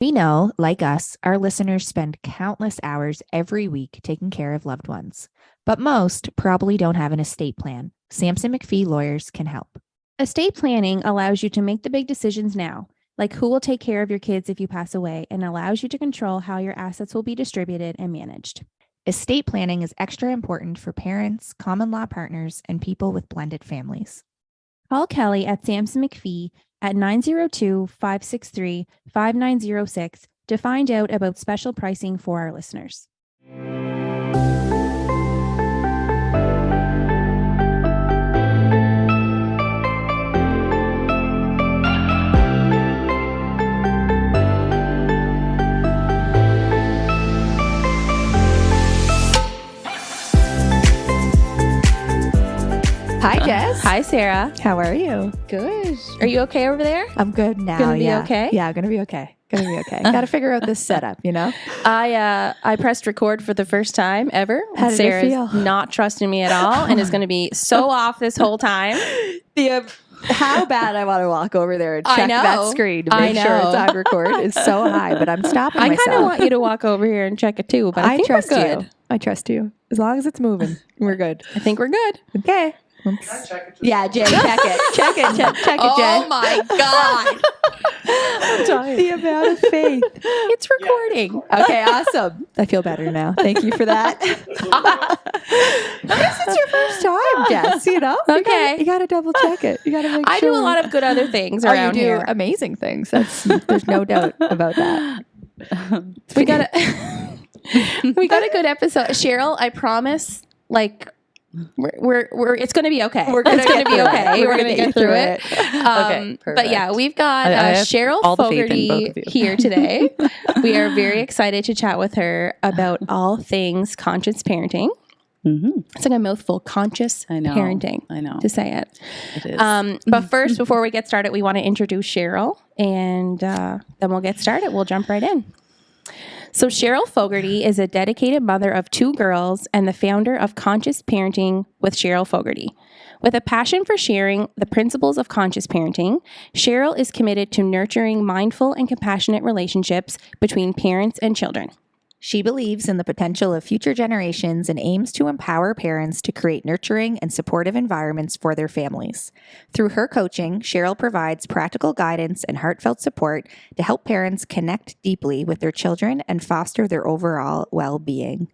We know, like us, our listeners spend countless hours every week taking care of loved ones, but most probably don't have an estate plan. Sampson McPhee lawyers can help. Estate planning allows you to make the big decisions now, like who will take care of your kids if you pass away, and allows you to control how your assets will be distributed and managed. Estate planning is extra important for parents, common law partners, and people with blended families. Call Kelly at Sampson McPhee at 902-563-5906 to find out about special pricing for our listeners. Hi, Jess. Hi, Sarah. How are you? Good. Are you okay over there? I'm good now. Gonna be okay? Yeah, I'm gonna be okay. Got to figure out this setup, you know? I pressed record for the first time ever. How did it Sarah's feel? not trusting me at all and is going to be so off this whole time. How bad I want to walk over there and I check know. that screen to make sure it's on record is so high, but I'm stopping I myself. kind of want you to walk over here and check it too, but I think trust we're good. you. I trust you. As long as it's moving, we're good. I think we're good. Okay. Can I check it? Yeah, Jay, check it. Check it, Jay. Oh my God. The amount of faith. It's recording. Okay, awesome. I feel better now. Thank you for that. I guess it's your first time, Jess, you know? Okay. You got to double check it. You got to make I sure. do a lot of good other things Oh, around you do here. amazing things. There's no doubt about that. We got a good episode. Cheryl, I promise, like, we're it's going to be okay. We're gonna It's going to get be through okay. it. We're going to get through it. Okay, But yeah, perfect. we've got I have Sheryl all the faith in both Fogarty of you. here today. We are very excited to chat with her about all things conscious parenting. Mm-hmm. It's like a mouthful, conscious I know. parenting, I know. to say it. It is. But first, before we get started, we want to introduce Sheryl, and then we'll get started. We'll jump right in. So Sheryl Fogarty is a dedicated mother of 2 girls and the founder of Conscious Parenting with Sheryl Fogarty. With a passion for sharing the principles of conscious parenting, Sheryl is committed to nurturing mindful and compassionate relationships between parents and children. She believes in the potential of future generations and aims to empower parents to create nurturing and supportive environments for their families. Through her coaching, Sheryl provides practical guidance and heartfelt support to help parents connect deeply with their children and foster their overall well-being.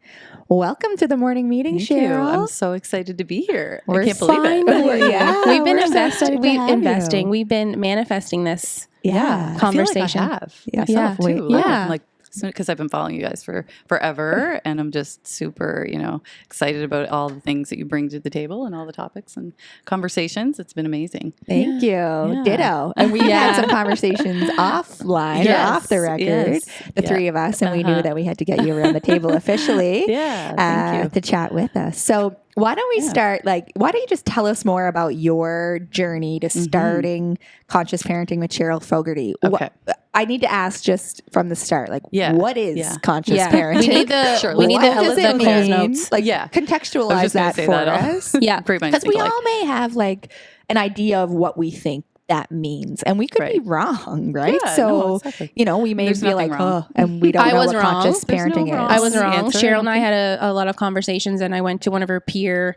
Welcome to the morning meeting, Thank you. Cheryl. I'm so excited to be here. We're I can't believe it. Finally. Yeah, We've been we're so excited to have you. We've been manifesting this. Yeah. Conversation. I feel like I have Yeah. myself Yeah. too. Yeah. Like because I've been following you guys for forever, and I'm just super, excited about all the things that you bring to the table and all the topics and conversations. It's been amazing. Thank you. Yeah. Ditto. And we've had some conversations offline or Yes, off the record, yes. the Yeah. 3 of us, and we knew that we had to get you around the table officially Yeah, thank you. to chat with us. So why don't we start, why don't you just tell us more about your journey to starting Conscious Parenting with Sheryl Fogarty? Okay. I need to ask just from the start, Yeah. what is Yeah. conscious Yeah. parenting? We need the Sure, we need What the, does the it Coles mean? notes. Yeah. I was Contextualize just gonna that say for that. us. Yeah. Pretty much Because we speak all may have an idea of what we think that means, and we could be wrong, right? Yeah, so, no, exactly. we may There's be like, nothing wrong. and we don't I know was what wrong. conscious There's no parenting wrong. I is. was the wrong. answer. Cheryl and I had a lot of conversations, and I went to one of her peer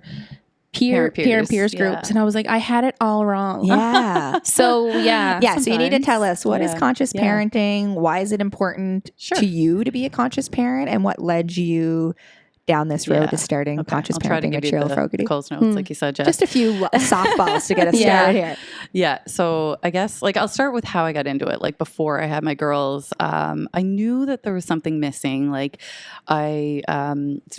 Parent and peers peers, groups, and I was like, I had it all wrong. Yeah. So yeah. Yeah, so you need to Sometimes. tell us, what is Yeah. conscious Yeah. parenting? Why is it important Sure. to you to be a conscious parent? And what led you down this road Yeah. to starting Okay. conscious I'll try to parenting give with you Sheryl the Fogarty? Coles notes, like you said, Jess. Just a few softballs to get us Yeah. started here. Yeah. So I guess I'll start with how I got into it. Like before I had my girls, I knew that there was something missing. Like I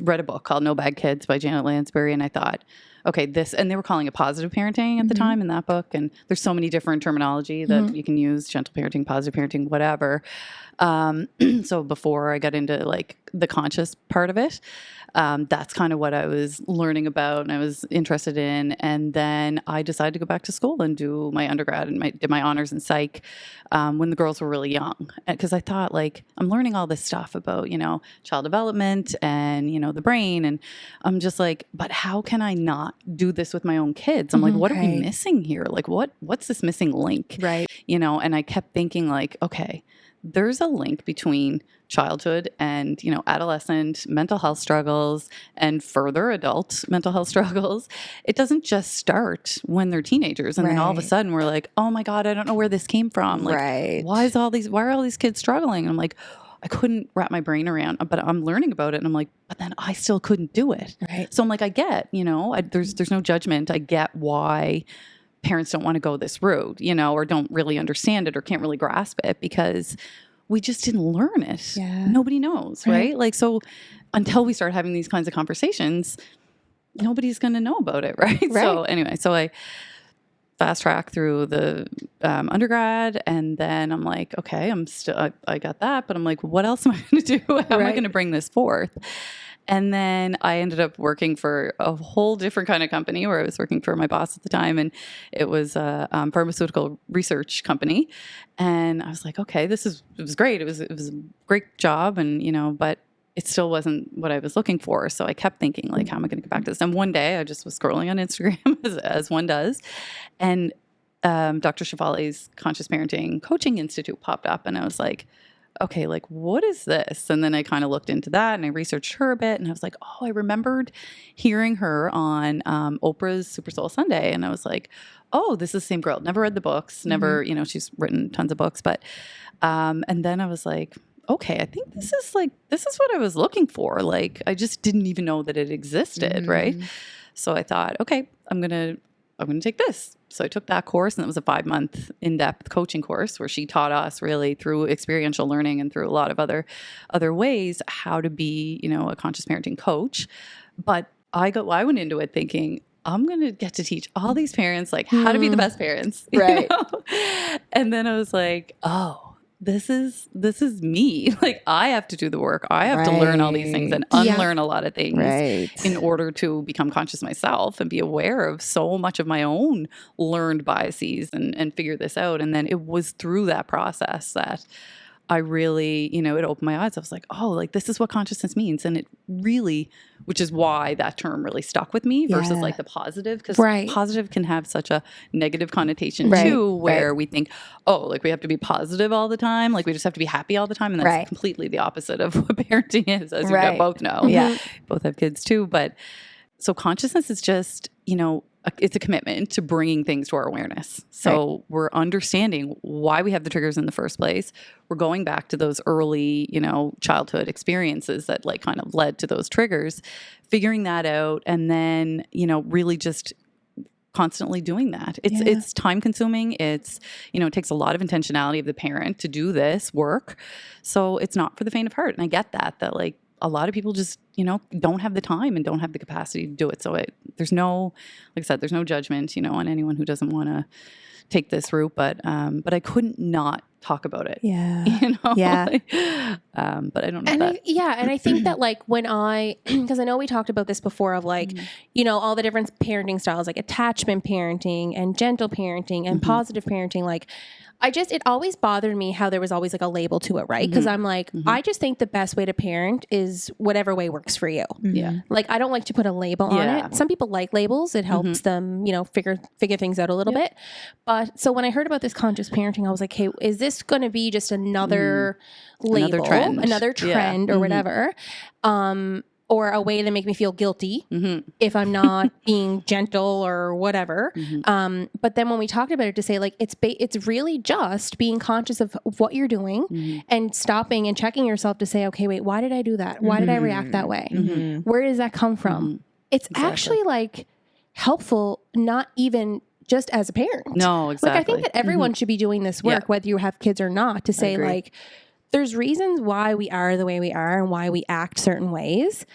read a book called No Bad Kids by Janet Lansbury, and I thought, okay, and they were calling it positive parenting at the time in that book. And there's so many different terminology that you can use: gentle parenting, positive parenting, whatever. So before I got into like the conscious part of it, that's kind of what I was learning about and I was interested in. And then I decided to go back to school and do my undergrad and did my honors in psych when the girls were really young. Because I thought, like, I'm learning all this stuff about, child development and, the brain. And I'm just like, but how can I not do this with my own kids? I'm like, what are we missing here? Like, what's this missing link? Right. And I kept thinking like, okay, there's a link between childhood and, adolescent mental health struggles and further adult mental health struggles. It doesn't just start when they're teenagers. And then all of a sudden we're like, oh my God, I don't know where this came from. Like, why are all these kids struggling? And I'm like, I couldn't wrap my brain around, but I'm learning about it. And I'm like, but then I still couldn't do it. Right. So I'm like, I get, there's no judgment. I get why parents don't want to go this route, or don't really understand it or can't really grasp it because we just didn't learn it. Yeah. Nobody knows, right? Like, so until we start having these kinds of conversations, nobody's going to know about it, right? So anyway, I fast track through the undergrad, and then I'm like, okay, I got that, but I'm like, what else am I going to do? How am I going to bring this forth? And then I ended up working for a whole different kind of company where I was working for my boss at the time. And it was a pharmaceutical research company. And I was like, okay, it was great. It was a great job. And, but it still wasn't what I was looking for. So I kept thinking, like, how am I going to get back to this? And one day I just was scrolling on Instagram as one does. And Dr. Chevallier's Conscious Parenting Coaching Institute popped up. And I was like, okay, like, what is this? And then I kind of looked into that and I researched her a bit, and I was like, oh, I remembered hearing her on Oprah's Super Soul Sunday. And I was like, oh, this is the same girl. Never read the books, never, she's written tons of books, but, and then I was like, okay, I think this is what I was looking for. Like, I just didn't even know that it existed. Right. So I thought, okay, I'm going to take this. So I took that course, and it was a 5-month in-depth coaching course where she taught us really through experiential learning and through a lot of other ways how to be, a conscious parenting coach. But I went into it thinking, I'm going to get to teach all these parents like how to be the best parents. Right. And then I was like, oh, this is me. Like, I have to do the work. I have to learn all these things and unlearn a lot of things in order to become conscious myself and be aware of so much of my own learned biases and figure this out. And then it was through that process that I really, it opened my eyes. I was like, oh, like, this is what consciousness means. And it really, which is why that term really stuck with me versus like the positive, because positive can have such a negative connotation too, where we think, oh, like, we have to be positive all the time. Like, we just have to be happy all the time. And that's completely the opposite of what parenting is, as you both know. Yeah. Both have kids too. But so consciousness is just, it's a commitment to bringing things to our awareness. So we're understanding why we have the triggers in the first place. We're going back to those early, childhood experiences that like kind of led to those triggers, figuring that out, and then, really just constantly doing that. It's time consuming. It's, it takes a lot of intentionality of the parent to do this work. So it's not for the faint of heart. And I get that like a lot of people just, don't have the time and don't have the capacity to do it. So there's no, like I said, there's no judgment, on anyone who doesn't want to take this route, but I couldn't not talk about it. Yeah. But I don't know. And I think that like when because I know we talked about this before of like, all the different parenting styles, like attachment parenting and gentle parenting and positive parenting, like, it always bothered me how there was always like a label to it, right? Because I'm like, I just think the best way to parent is whatever way works for you. Yeah. Like, I don't like to put a label on it. Some people like labels. It helps them, figure things out a little bit. But so when I heard about this conscious parenting, I was like, hey, is this going to be just another label, another trend or whatever? Or a way to make me feel guilty if I'm not being gentle or whatever. But then when we talked about it, to say like, it's really just being conscious of what you're doing and stopping and checking yourself to say, okay, wait, why did I do that? Why did I react that way? Where does that come from? It's actually like helpful, not even just as a parent. No, exactly. Like, I think that everyone should be doing this work, whether you have kids or not, to say like, there's reasons why we are the way we are and why we act certain ways.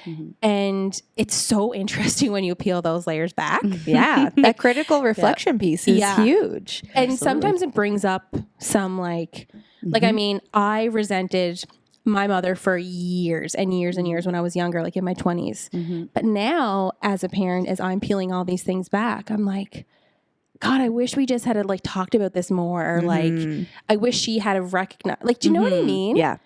And it's so interesting when you peel those layers back. Yeah. That critical reflection piece is huge. And sometimes it brings up some like, I mean, I resented my mother for years and years and years when I was younger, like in my 20s. But now as a parent, as I'm peeling all these things back, I'm like, God, I wish we just had like talked about this more. Or like, I wish she had recognized, like, do you know what I mean? Yeah.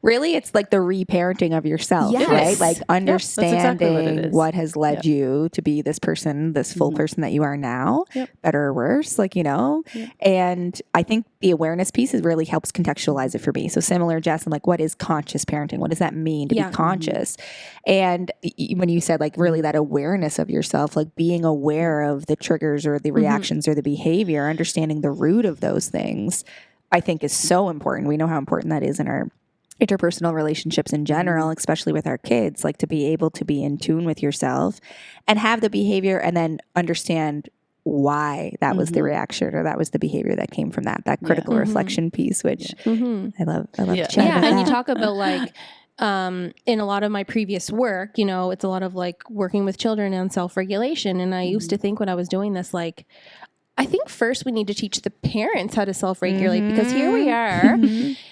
really it's like the reparenting of yourself, Yes. right? Like that's exactly what it understanding is. what has led you to be this person, this full person that you are now, better or worse, like, and I think the awareness piece really helps contextualize it for me. So similar, Jess, and like, what is conscious parenting? What does that mean to be conscious? And when you said like really that awareness of yourself, like being aware of the triggers or the reactions or the behavior, understanding the root of those things, I think is so important. We know how important that is in our interpersonal relationships in general, especially with our kids, like to be able to be in tune with yourself and have the behavior and then understand why that was the reaction or that was the behavior that came from that critical reflection piece, which I love to chat about and that. you talk about like in a lot of my previous work, it's a lot of like working with children and self-regulation. And I used to think when I was doing this, like, I think first we need to teach the parents how to self-regulate because here we are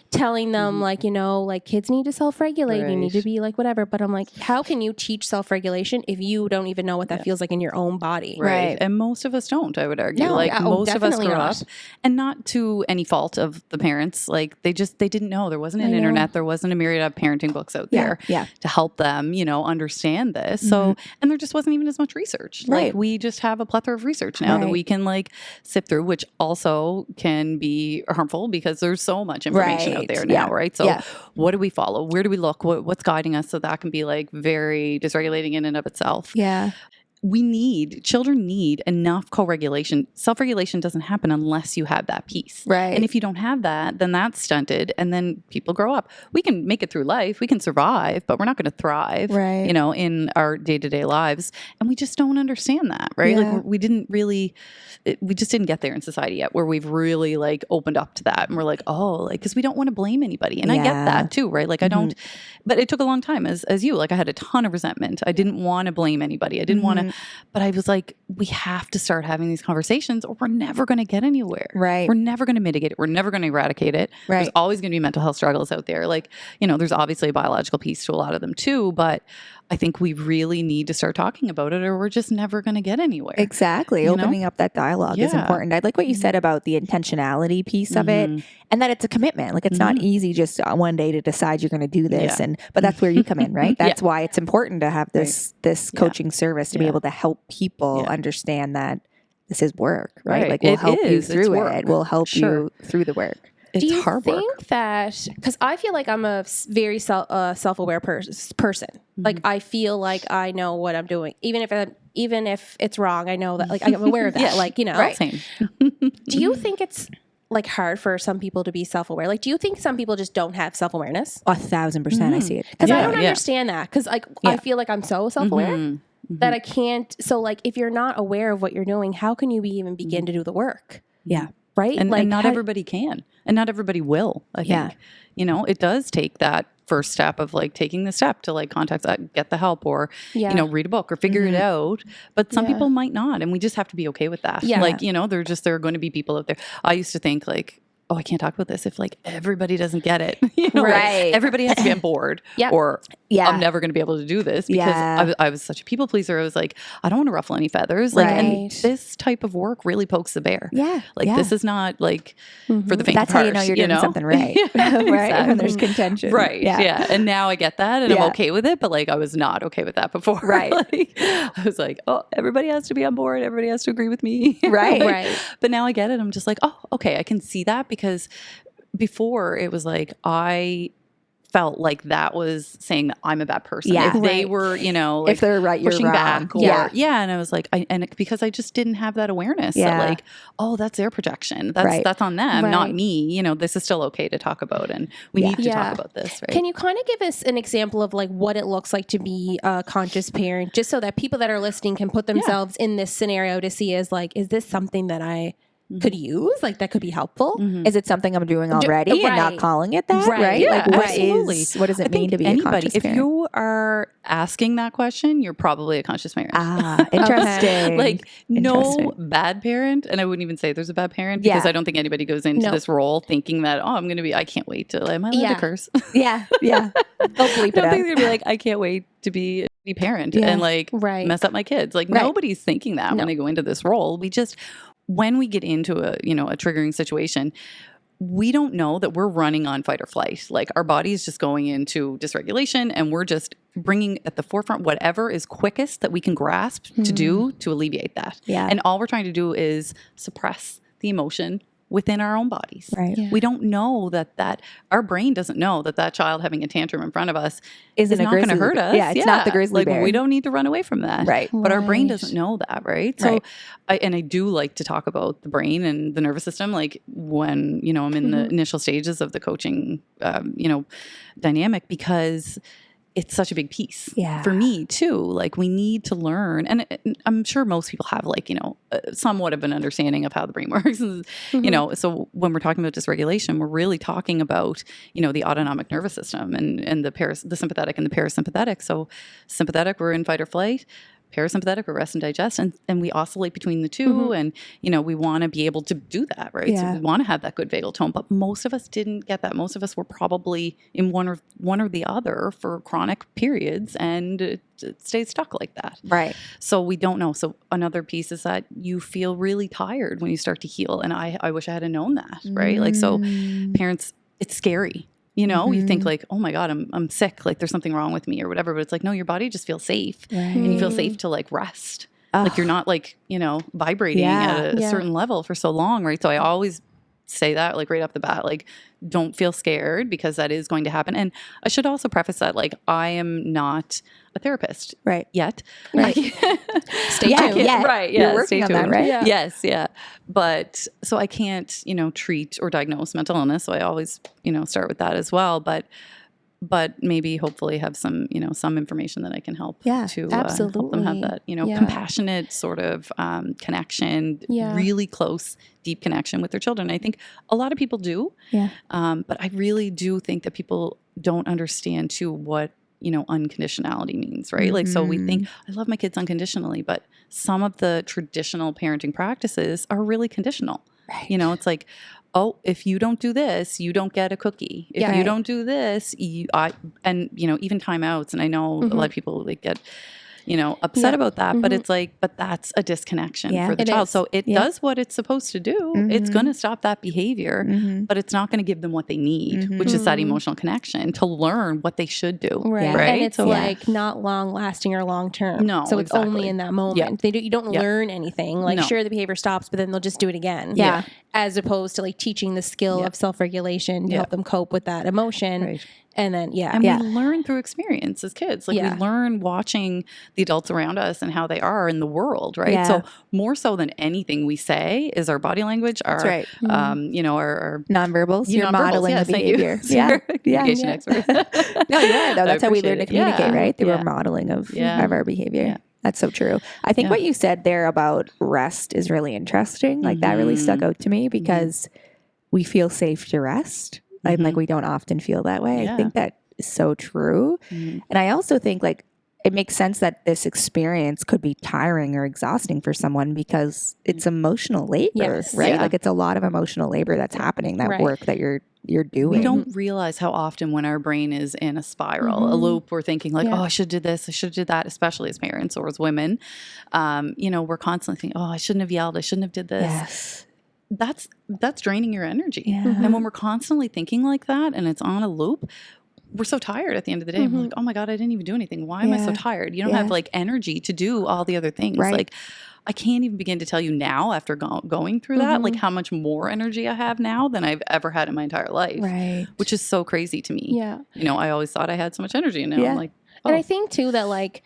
telling them like, like kids need to self-regulate. You need to be like whatever. But I'm like, how can you teach self-regulation if you don't even know what that feels like in your own body? Right. And most of us don't, I would argue. No, most of us grew not. up, and not to any fault of the parents. Like they didn't know. There wasn't an internet. There wasn't a myriad of parenting books out there to help them, understand this. So, and there just wasn't even as much research. Right. Like we just have a plethora of research now that we can like sift through, which also can be harmful because there's so much information out there now, right? So what do we follow? Where do we look? What's guiding us? So that can be like very dysregulating in and of itself. Yeah. Children need enough co-regulation. Self-regulation doesn't happen unless you have that piece. Right. And if you don't have that, then that's stunted. And then people grow up. We can make it through life. We can survive, but we're not going to thrive, in our day-to-day lives. And we just don't understand that, right? Yeah. Like we just didn't get there in society yet where we've really like opened up to that. And we're like, because we don't want to blame anybody. And I get that too, right? Like I don't, but it took a long time as you, like I had a ton of resentment. I didn't want to blame anybody. I didn't want to, but I was like, we have to start having these conversations or we're never going to get anywhere. Right. We're never going to mitigate it. We're never going to eradicate it. Right. There's always going to be mental health struggles out there. Like, there's obviously a biological piece to a lot of them too, but I think we really need to start talking about it or we're just never going to get anywhere. Exactly. Opening up that dialogue is important. I like what you said about the intentionality piece of it and that it's a commitment. Like it's not easy just one day to decide you're going to do this. But that's where you come in, right? That's why it's important to have this coaching service to be able to help people understand that this is work, right? Like we'll help you through it. We'll help you through the work. Do you think that, because I feel like I'm a very self-aware person. Like I feel like I know what I'm doing, even if it's wrong. I know that, like I'm aware of that. Like Same. Do you think it's like hard for some people to be self-aware? Like, do you think some people just don't have self-awareness? 1,000%, I see it. Because I don't understand that. Because like I feel like I'm so self-aware that I can't. So like, if you're not aware of what you're doing, how can you even begin to do the work? Yeah. Right. And, and not everybody can, and not everybody will. I think, it does take that first step of like taking the step to like contact, get the help or, read a book or figure it out. But some people might not. And we just have to be okay with that. Yeah. Like, there are going to be people out there. I used to think like, I can't talk about this if like everybody doesn't get it. Right. Everybody has to be on board or I'm never going to be able to do this because I was such a people pleaser. I was like, I don't want to ruffle any feathers. Like, and this type of work really pokes the bear. Yeah. Like this is not like for the faint That's of heart. how you know you're doing something right. Right. Exactly. When there's contention. Right. Yeah. And now I get that and I'm okay with it. But like, I was not okay with that before. Right. Like, I was like, everybody has to be on board. Everybody has to agree with me. Right. Right. But now I get it. I'm just like, okay, I can see that because before it was like I felt like that was saying that I'm a bad person. Yeah. If they were, like if they're right, you're pushing wrong. back or and I was like, because I just didn't have that awareness that like, that's their projection. That's on them, not me. This is still okay to talk about and we need to talk about this. Right? Can you kind of give us an example of like what it looks like to be a conscious parent, just so that people that are listening can put themselves in this scenario to see as like, is this something that I could use, like that could be helpful? Is it something I'm doing already and not calling it that? Right. Yeah, like what does it mean to be a conscious parent? If you are asking that question, you're probably a conscious parent. Interesting. Like no bad parent, and I wouldn't even say there's a bad parent because I don't think anybody goes into this role thinking that I'm going to be. I can't wait to. Am I allowed to curse? Yeah. They'll bleep it out. I don't think they're going to be like, I can't wait to be a parent and like mess up my kids. Like nobody's thinking that when they go into this role. When we get into a triggering situation, we don't know that we're running on fight or flight. Like our body is just going into dysregulation and we're just bringing at the forefront whatever is quickest that we can grasp to do to alleviate that. Yeah. And all we're trying to do is suppress the emotion within our own bodies. Right. Yeah. We don't know that our brain doesn't know that child having a tantrum in front of us Isn't is a not going to grizzly- hurt us. yeah, it's not the grizzly like, bear. We don't need to run away from that. Right. But our brain Right. doesn't know that, right? So Right. I do like to talk about the brain and the nervous system, like when, I'm in the initial stages of the coaching, dynamic, because it's such a big piece for me too. Like we need to learn, and I'm sure most people have somewhat of an understanding of how the brain works. So when we're talking about dysregulation, we're really talking about, the autonomic nervous system and the sympathetic and the parasympathetic. So sympathetic, we're in fight or flight. Parasympathetic, or rest and digest, and we oscillate between the two, and we want to be able to do that, right? Yeah. So we want to have that good vagal tone, but most of us didn't get that. Most of us were probably in one or the other for chronic periods, and it stays stuck like that. Right. So we don't know. So another piece is that you feel really tired when you start to heal, and I wish I had known that, right? Like so, parents, it's scary. You think like, oh my God, I'm sick. Like there's something wrong with me or whatever. But it's like, no, your body just feels safe, and you feel safe to like rest. Like you're not like, vibrating at a certain level for so long, right? So I always say that like right off the bat, like don't feel scared because that is going to happen. And I should also preface that like I am not a therapist yet. Right. Stay tuned. Yeah. Right. Yeah. You're working on that, right? Yeah. Yes. Yeah. But so I can't, treat or diagnose mental illness. So I always, start with that as well. But maybe hopefully have some, some information that I can help to help them have that, compassionate sort of connection, really close, deep connection with their children. I think a lot of people do. Yeah. But I really do think that people don't understand too what, unconditionality means, right? Like, so we think I love my kids unconditionally, but some of the traditional parenting practices are really conditional. Right. It's like, oh, if you don't do this, you don't get a cookie. If you don't do this, even timeouts. And I know a lot of people like get, upset about that, but it's like, but that's a disconnection for the child. Is. So it does what it's supposed to do. It's going to stop that behavior, but it's not going to give them what they need, which is that emotional connection to learn what they should do. Right. Right. And it's like not long lasting or long term. No, so it's only in that moment. You don't learn anything. Like sure, the behavior stops, but then they'll just do it again. Yeah. As opposed to like teaching the skill of self-regulation to help them cope with that emotion. Right. And then, And we learn through experience as kids. Like we learn watching the adults around us and how they are in the world, right? Yeah. So more so than anything we say is our body language, our, right. our nonverbals. You're nonverbals. modeling Yes, the thank you. behavior. You're a communication expert. No, you are though. That's how we learn to appreciate it. communicate, right? Through Yeah. a modeling of our behavior. Yeah. That's so true. I think what you said there about rest is really interesting. Like that really stuck out to me because we feel safe to rest. And like we don't often feel that way. Yeah. I think that is so true. And I also think like it makes sense that this experience could be tiring or exhausting for someone because it's emotional labor, right? Yeah. Like it's a lot of emotional labor that's happening, that work that you're doing. We don't realize how often when our brain is in a spiral, a loop, we're thinking like, oh, I should do this, I should do that, especially as parents or as women. We're constantly thinking, oh, I shouldn't have yelled, I shouldn't have did this. Yes. That's draining your energy. Yeah. And when we're constantly thinking like that and it's on a loop, we're so tired at the end of the day. We're like, oh my God, I didn't even do anything. Why am I so tired? You don't have like energy to do all the other things. Right. Like I can't even begin to tell you now after going through that, like how much more energy I have now than I've ever had in my entire life. Right. Which is so crazy to me. Yeah. I always thought I had so much energy and now I'm like, oh. And I think too that like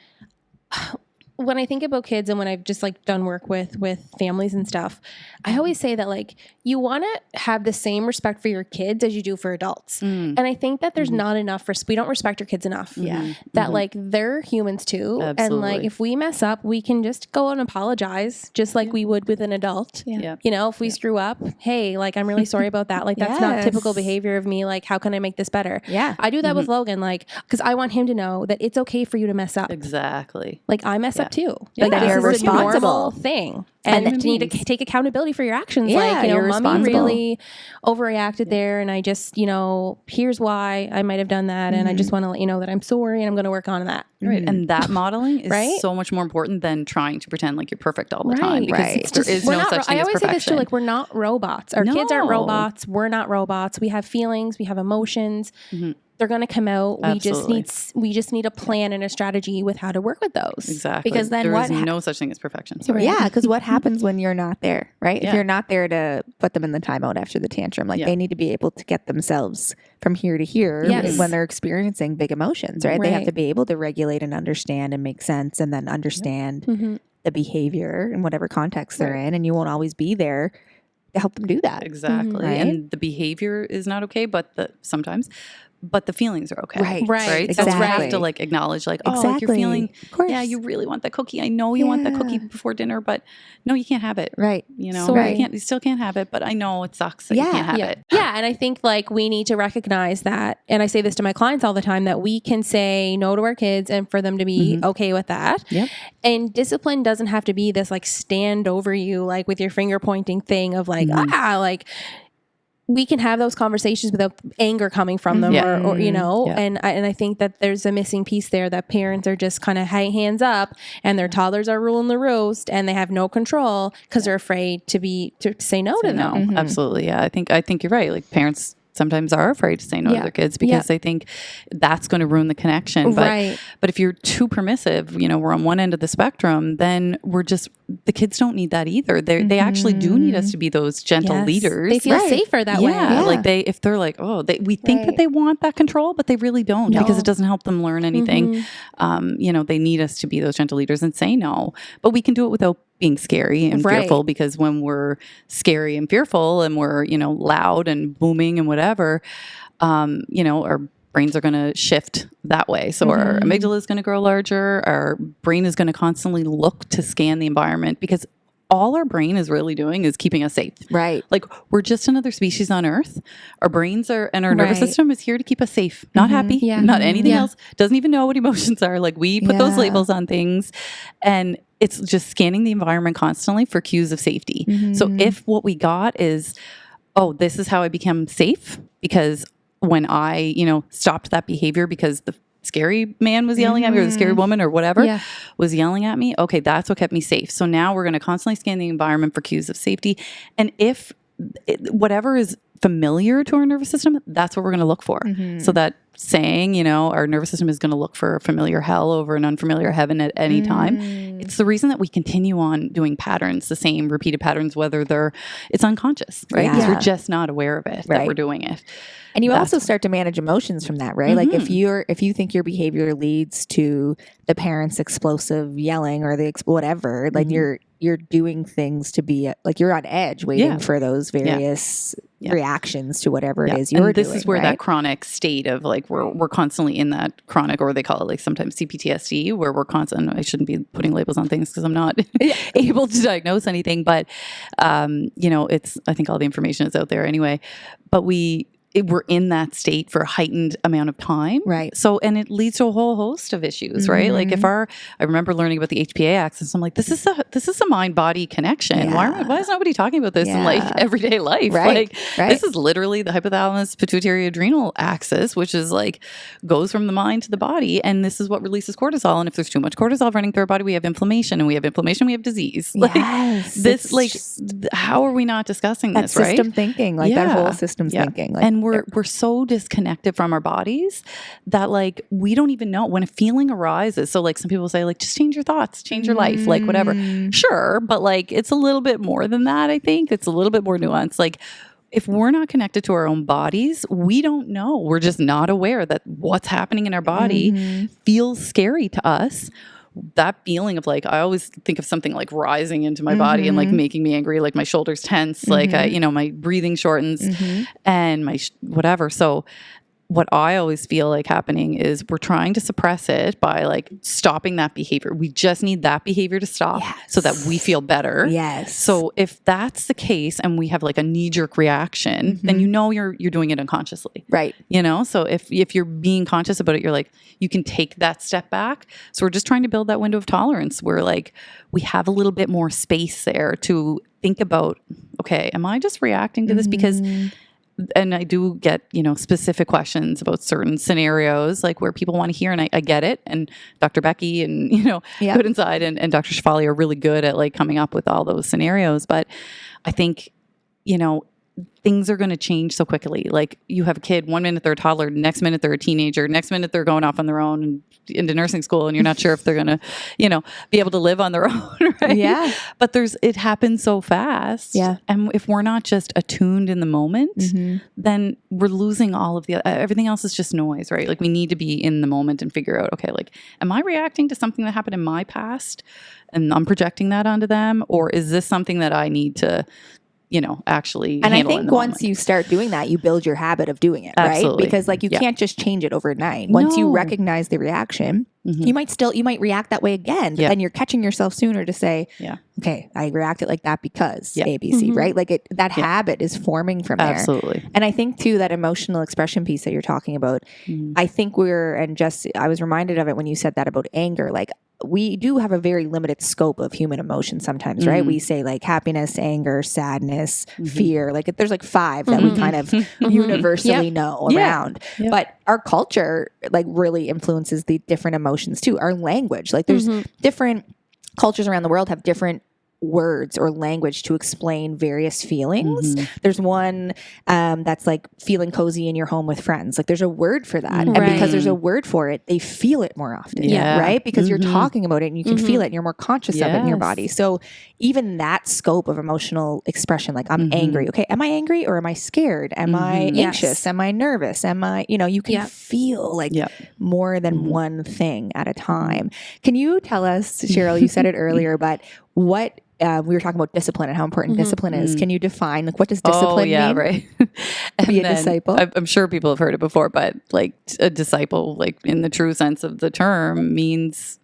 when I think about kids and when I've just like done work with families and stuff, I always say that like you want to have the same respect for your kids as you do for adults. And I think that there's not enough we don't respect our kids enough. Yeah. That like they're humans too. Absolutely. And like if we mess up, we can just go and apologize just like we would with an adult. Yeah. If we screw up, hey, like I'm really sorry about that. Like that's not typical behavior of me. Like how can I make this better? Yeah. I do that with Logan, like because I want him to know that it's okay for you to mess up. Exactly. Like I mess up that too. Yeah, Like that this you're is a normal responsible. thing. And you need to take accountability for your actions. Yeah, like, you're mommy responsible. really overreacted there. And I just, here's why I might have done that. And I just want to let you know that I'm sorry and I'm going to work on that. Right. And that modeling is Right? so much more important than trying to pretend like you're perfect all the time. Right. Because Right. there is We're no not such thing I as always say this too, perfection. like we're not robots. Our kids aren't No. robots. We're not robots. We have feelings. We have emotions. They're going to come out. Absolutely. We just need a plan and a strategy with how to work with those. Exactly. Because then there what is no such thing as perfection. Sorry. Yeah, because what happens when you're not there, right? Yeah. If you're not there to put them in the timeout after the tantrum, like they need to be able to get themselves from here to here Yes. when they're experiencing big emotions, right? They have Right. to be able to regulate and understand and make sense and then understand the behavior in whatever context they're in. And you won't always be there to help them do that. Exactly. Right? And the behavior is not okay, but sometimes the feelings are okay. Right. Right. So we have Exactly. to like acknowledge like, oh, like you're Exactly. feeling, Of course. yeah, you really want that cookie. I know you want that cookie before dinner, but no, you can't have it. Right. You know, Sorry. you still can't have it, but I know it sucks that you can't have Yeah. it. Yeah. And I think like we need to recognize that. And I say this to my clients all the time, that we can say no to our kids and for them to be okay with that. Yep. And discipline doesn't have to be this like stand over you, like with your finger pointing thing of like, like we can have those conversations without anger coming from them or and I think that there's a missing piece there, that parents are just kind of hands up and their toddlers are ruling the roost and they have no control because they're afraid to say no to them. No, absolutely. Yeah. I think you're right. Like parents sometimes are afraid to say no to their kids because they think that's going to ruin the connection. But if you're too permissive, we're on one end of the spectrum, then the kids don't need that either. They actually do need us to be those gentle leaders. They feel safer that way. Yeah. Like if they're like, we think that they want that control, but they really don't because it doesn't help them learn anything. They need us to be those gentle leaders and say no, but we can do it without being scary and fearful, because when we're scary and fearful and we're, loud and booming and whatever, our brains are going to shift that way. So our amygdala is going to grow larger. Our brain is going to constantly look to scan the environment, because all our brain is really doing is keeping us safe. Right. Like we're just another species on Earth. Our brains and our nervous system is here to keep us safe, not happy, not anything else. Doesn't even know what emotions are. Like we put those labels on things, and it's just scanning the environment constantly for cues of safety. So if what we got is, this is how I became safe, because when I, stopped that behavior because the scary man was yelling at me, or the scary woman or whatever was yelling at me. Okay, that's what kept me safe. So now we're going to constantly scan the environment for cues of safety. And if whatever is familiar to our nervous system, that's what we're going to look for. So that saying, our nervous system is going to look for a familiar hell over an unfamiliar heaven at any time. It's the reason that we continue on doing patterns, the same repeated patterns, whether it's unconscious, right? Because we're just not aware of it, that we're doing it. And you also start to manage emotions from that, right? Like if you think your behavior leads to the parents' explosive yelling or the whatever, like you're doing things to be like you're on edge, waiting for those various reactions to whatever it is you're doing. This is where that chronic state of like we're constantly in that chronic, or they call it like sometimes CPTSD, where we're constant. I shouldn't be putting labels on things because I'm not able to diagnose anything, but it's, I think all the information is out there anyway. But we're in that state for a heightened amount of time. Right. So, and it leads to a whole host of issues, right? Like I remember learning about the HPA axis. I'm like, this is a mind-body connection. Why is nobody talking about this in like everyday life? Right. Like this is literally the hypothalamus pituitary adrenal axis, which is like goes from the mind to the body. And this is what releases cortisol. And if there's too much cortisol running through our body, we have inflammation, and we have inflammation, we have disease. How are we not discussing this, right? System thinking, like that whole systems thinking. Like, and we're so disconnected from our bodies that like we don't even know when a feeling arises. So like some people say like just change your thoughts, change your life, like whatever. Sure, but like it's a little bit more than that. I think it's a little bit more nuanced. Like if we're not connected to our own bodies, we don't know. We're just not aware that what's happening in our body feels scary to us. That feeling of like, I always think of something like rising into my body and like making me angry, like my shoulders tense, like, my breathing shortens and my whatever. So what I always feel like happening is we're trying to suppress it by like stopping that behavior. We just need that behavior to stop so that we feel better. Yes. So if that's the case and we have like a knee-jerk reaction, then you know you're doing it unconsciously. Right. You know, so if you're being conscious about it, you're like, you can take that step back. So we're just trying to build that window of tolerance where like we have a little bit more space there to think about, okay, am I just reacting to this because... And I do get, specific questions about certain scenarios, like where people want to hear, and I get it. And Dr. Becky and, Good Inside and Dr. Shefali are really good at like coming up with all those scenarios. But I think, things are going to change so quickly. Like you have a kid, 1 minute they're a toddler, next minute they're a teenager, next minute they're going off on their own and into nursing school, and you're not sure if they're going to, be able to live on their own, right? Yeah. But it happens so fast. Yeah. And if we're not just attuned in the moment, then we're losing all of everything else is just noise, right? Like we need to be in the moment and figure out, okay, like, am I reacting to something that happened in my past and I'm projecting that onto them? Or is this something that I need to actually and handle I think once you start doing that, you build your habit of doing it, right? Absolutely. Because like you can't just change it overnight. Once you recognize the reaction, you might react that way again, but then you're catching yourself sooner to say, okay, I reacted like that because ABC, right? Like that habit is forming from there. Absolutely. And I think too, that emotional expression piece that you're talking about, I think I was reminded of it when you said that about anger. Like we do have a very limited scope of human emotion sometimes, right? We say like happiness, anger, sadness, fear. Like there's like 5 that we kind of universally know around. But our culture like really influences the different emotions too. Our language, like there's different cultures around the world have different words or language to explain various feelings. There's one that's like feeling cozy in your home with friends. Like there's a word for that. And because there's a word for it, they feel it more often. Right? Because you're talking about it and you can feel it and you're more conscious of it in your body. So even that scope of emotional expression, like I'm angry. Okay, am I angry or am I scared? Am I anxious? Am I nervous? Am I, you can feel like more than one thing at a time. Can you tell us, Sheryl, you said it earlier, but what we were talking about discipline and how important discipline is. Can you define like what does discipline mean? Right. To be a disciple. I'm sure people have heard it before, but like a disciple, like in the true sense of the term, means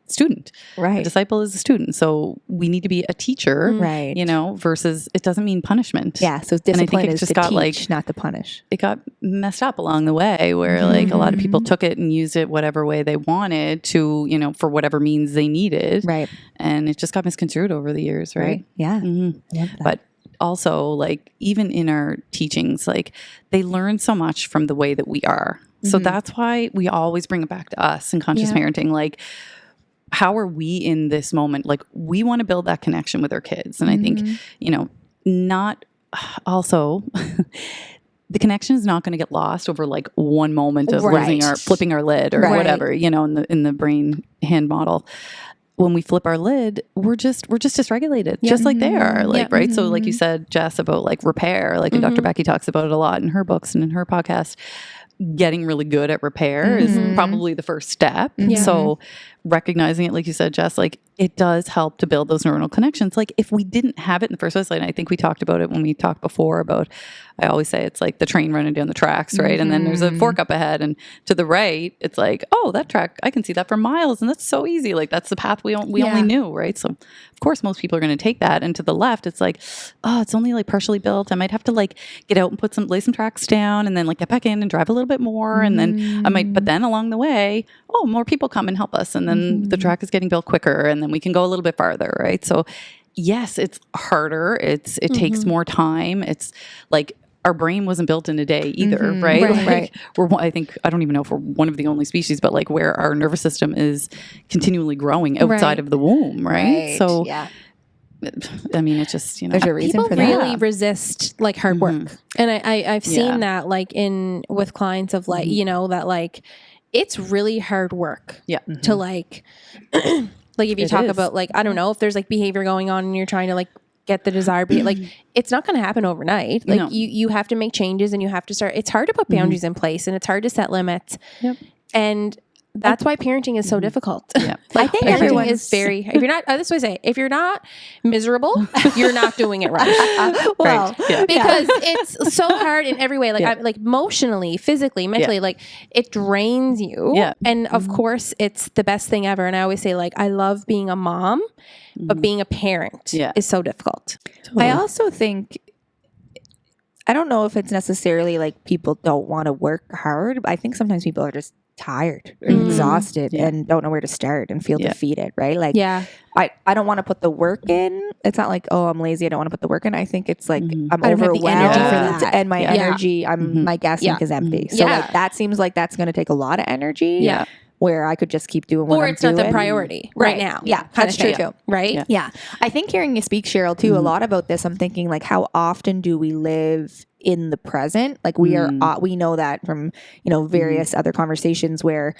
student. Right. A disciple is a student. So we need to be a teacher, right? Versus it doesn't mean punishment. Yeah. So discipline is just to teach, not to punish. It got messed up along the way where like a lot of people took it and used it whatever way they wanted to, for whatever means they needed. Right. And it just got misconstrued over the years, right? Yeah. But also like even in our teachings, like they learn so much from the way that we are. So that's why we always bring it back to us in conscious parenting. Like, how are we in this moment? Like, we want to build that connection with our kids. And I think, not also the connection is not going to get lost over like one moment of flipping our lid or whatever, in the brain hand model. When we flip our lid, we're just dysregulated, just like they are. Like, right. So like you said, Jess, about like repair, like and Dr. Becky talks about it a lot in her books and in her podcast. Getting really good at repair is probably the first step. So recognizing it, like you said, Jess, like it does help to build those neuronal connections. Like if we didn't have it in the first place, and I think we talked about it when we talked before about, I always say it's like the train running down the tracks, right? And then there's a fork up ahead and to the right, it's like, oh, that track, I can see that for miles. And that's so easy. Like that's the path we only knew, right? So of course, most people are going to take that. And to the left, it's like, oh, it's only like partially built. I might have to like get out and lay some tracks down and then like get back in and drive a little bit more. And then but then along the way, oh, more people come and help us. And then the track is getting built quicker and then we can go a little bit farther, right? So yes, it's harder. It takes more time. It's like our brain wasn't built in a day either, right? Like I don't even know if we're one of the only species, but like where our nervous system is continually growing outside of the womb, right? So I mean, it's just, there's a reason people for that. really resist like hard work. And I've seen that like with clients of like, that like, it's really hard work to like, like if you talk about like, I don't know if there's like behavior going on and you're trying to like get the desired behavior, like it's not going to happen overnight. Like you have to make changes and you have to start, it's hard to put boundaries in place and it's hard to set limits. And that's why parenting is so difficult. Yeah. I think parenting everyone's is very, if you're not, this way I say, if you're not miserable, you're not doing it right. well, Right. Yeah. Because it's so hard in every way, like, Yeah. like emotionally, physically, mentally, like it drains you. Yeah. And of course it's the best thing ever. And I always say, like, I love being a mom, but being a parent is so difficult. I also think, I don't know if it's necessarily like people don't want to work hard, but I think sometimes people are just tired or exhausted and don't know where to start and feel defeated, right? Like, I don't want to put the work in. It's not like, oh, I'm lazy, I don't want to put the work in. I think it's like I'm I don't have the overwhelmed energy for that. And my energy, my gas tank is empty. So like that seems like that's going to take a lot of energy. Yeah. Where I could just keep doing what Or I'm it's not doing. the priority right now. Yeah, that's true too. Right? Yeah. I think hearing you speak, Sheryl, too, a lot about this, I'm thinking like, how often do we live in the present? Like we are, we know that from, various other conversations where